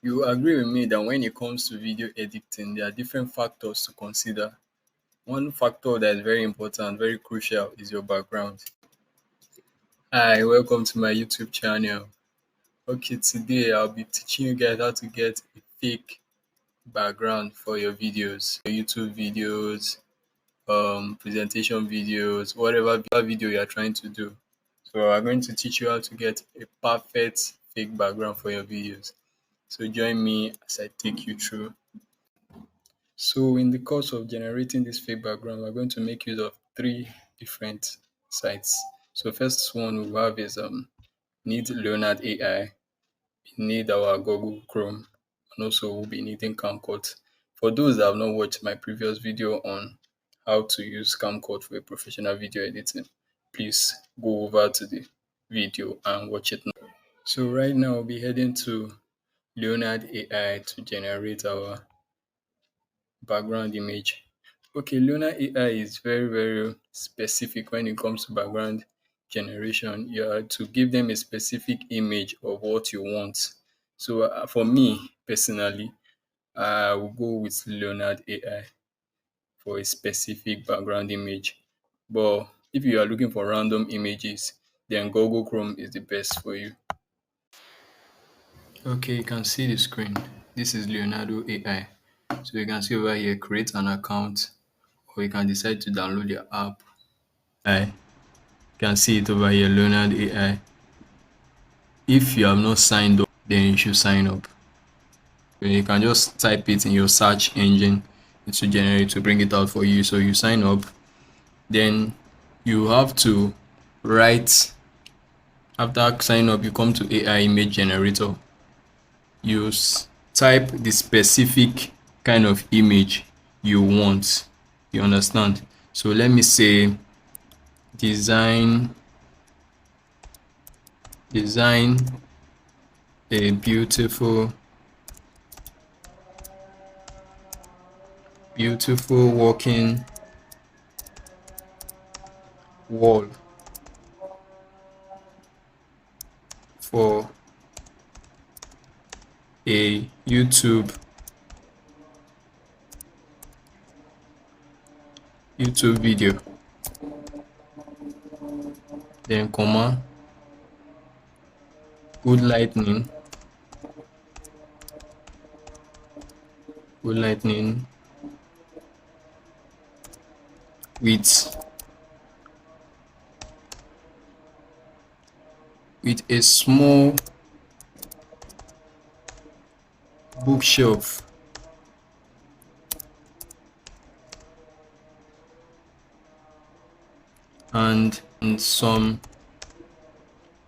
You agree with me that when it comes to video editing, there are different factors to consider. One factor that is very important, very crucial, is your background. Hi, welcome to my YouTube channel. Okay, today I'll be teaching you guys how to get a fake background for your videos, your YouTube videos, presentation videos, whatever video you are trying to do. So I'm going to teach you how to get a perfect fake background for your videos. So join me as I take you through. So in the course of generating this fake background, we're going to make use of three different sites. So first one we have is need Leonard AI, we need our Google Chrome, and also we'll be needing Camcut. For those that have not watched my previous video on how to use Camcut for a professional video editing, please go over to the video and watch it now. So right now we'll be heading to Leonard AI to generate our background image. Okay, Luna AI is very specific when it comes to background generation. You have to give them a specific image of what you want. So for me personally, I will go with Leonard AI for a specific background image. But if you are looking for random images, then Google Chrome is the best for you. Okay, you can see the screen. This is Leonardo AI. So you can see over here, create an account, or you can decide to download your app. You can see it over here, Leonardo AI. If you have not signed up, then you should sign up. So you can just type it in your search engine to generate to bring it out for you. So you sign up, then you have to write. After signing up, you come to AI image generator. You type the specific kind of image you want. You understand? So let me say design a beautiful walking wall for a YouTube video, then comma, good lightning with a small bookshelf and some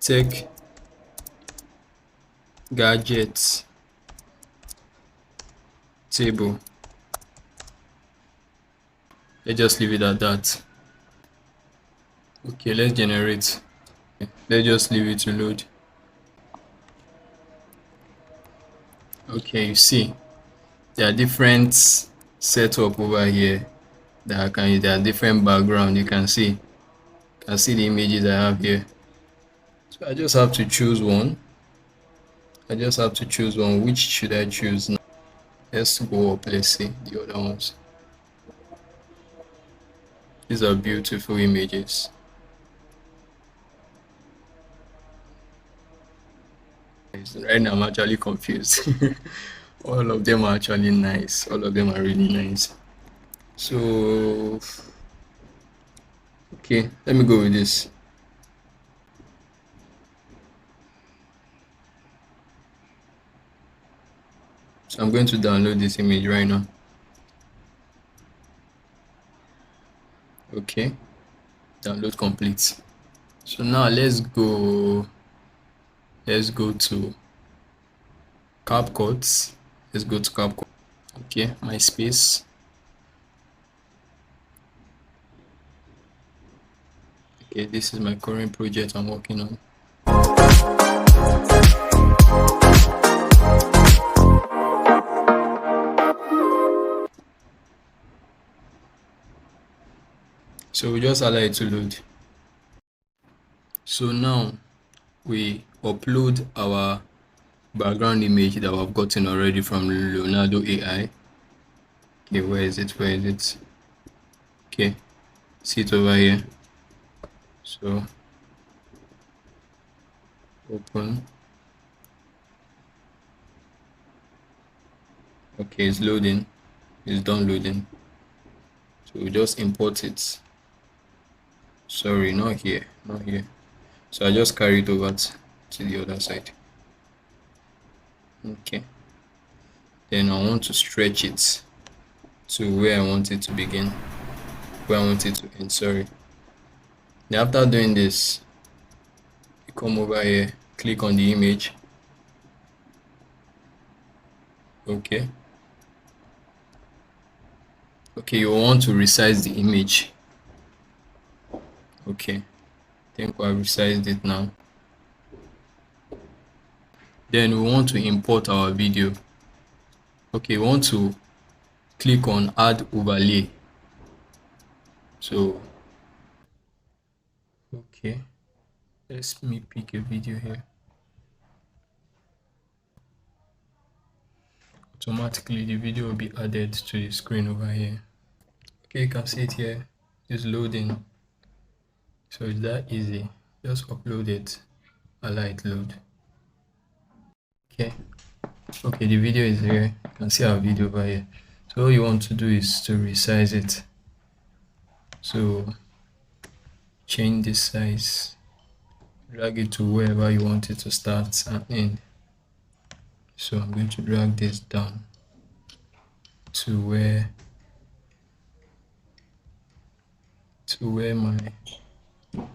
tech gadgets table. Let's just leave it at that. Okay, let's generate. Let's just leave it to load. Okay, you see there are different setup over here that there are different background. You can see the images I have here. So I just have to choose one. Which should I choose now? Let's go up. Let's see the other ones. These are beautiful images. Right now I'm actually confused. All of them are actually nice. All of them are really nice. So okay, let me go with this. So I'm going to download this image right now. Okay, download complete. So now let's go to CapCut. Let's go to CapCut. Okay, my space. Okay, this is my current project I'm working on. So we just allow it to load. So now we upload our background image that we've gotten already from Leonardo AI. Okay, where is it? Where is it? Okay, see it over here. So open. Okay, it's loading. It's done loading. So we just import it. Sorry, not here, not here. So I just carry it over to the other side. Okay. Then I want to stretch it to where I want it to begin, where I want it to end. Sorry. Then after doing this, you come over here, click on the image. Okay. Okay, you want to resize the image. Okay. I think I resized it now. Then we want to import our video. Okay, we want to click on add overlay. So, okay, let me pick a video here. Automatically, the video will be added to the screen over here. Okay, you can see it here. It's loading. So it's that easy. Just upload it, allow it load. Okay. Okay, the video is here. You can see our video over here. So all you want to do is to resize it. So change the size, drag it to wherever you want it to start and end. So I'm going to drag this down to where my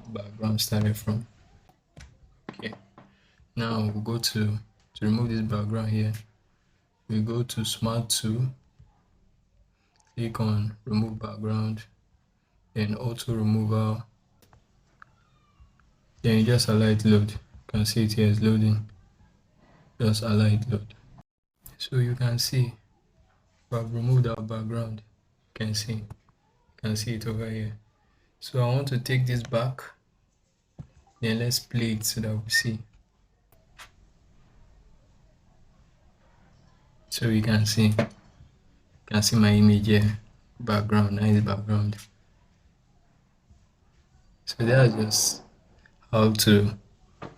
background started from. Okay, now we'll go to remove this background here. We go to smart tool, click on remove background, then auto removal. Then you just allow it load. You can see it here is loading. Just allow it load. So you can see we have removed our background. You can see it over here. So I want to take this back. Then let's play it so that we see. So you can see my image here, background, nice background. So that's just how to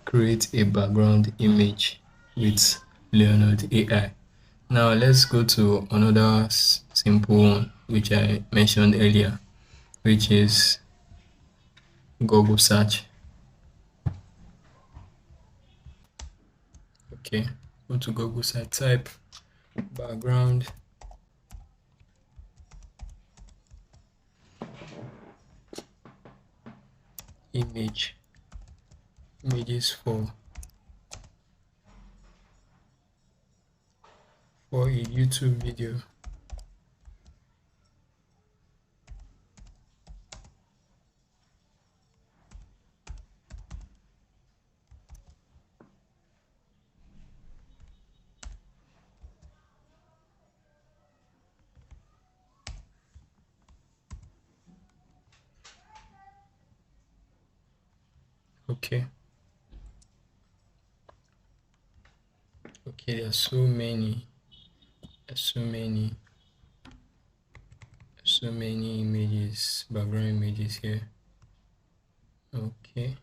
create a background image with Leonardo AI. Now let's go to another simple one which I mentioned earlier, which is Google search. Okay, go to Google search, type background images for a YouTube video. Okay. Okay, there's so many images, background images here. Okay.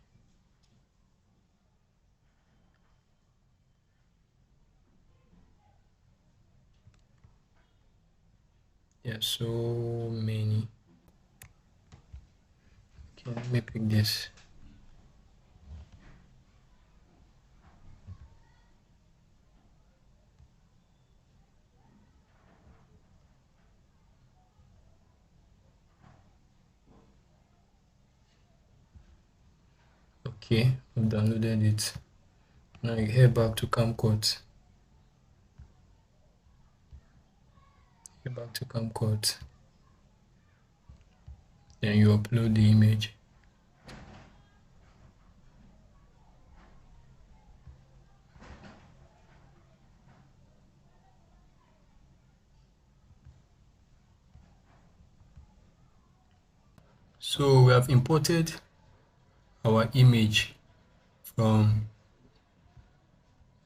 There are so many. Okay, let me pick this. Okay, I've downloaded it. Now you head back to Camcode. Then you upload the image. So we have imported our image from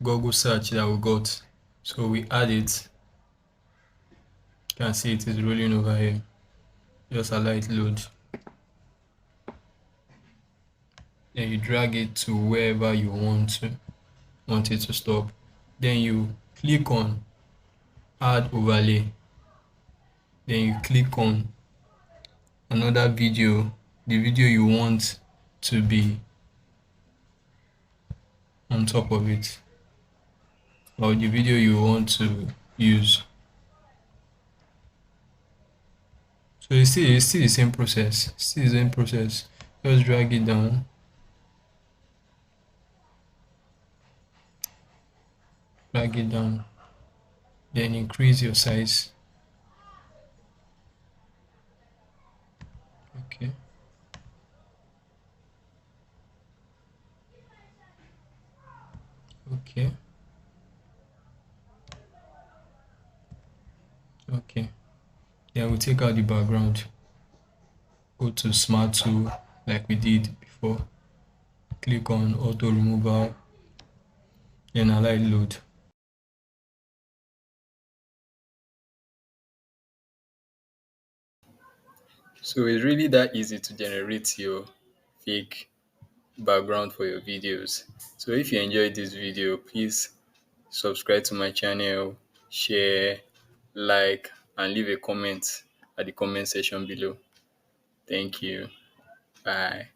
Google search that we got. So we add it. You can see it is rolling over here. Just allow it load. Then you drag it to wherever you want it to stop. Then you click on add overlay. Then you click on another video, the video you want to be on top of it, or the video you want to use. So it's still the same process. Still the same process. Just drag it down. Drag it down. Then increase your size. Okay. Okay. Okay. Then we'll take out the background. Go to smart tool like we did before. Click on auto removal. Then allow it load. So it's really that easy to generate your fake background for your videos. So if you enjoyed this video, please subscribe to my channel, share, like, and leave a comment at the comment section below. Thank you. Bye.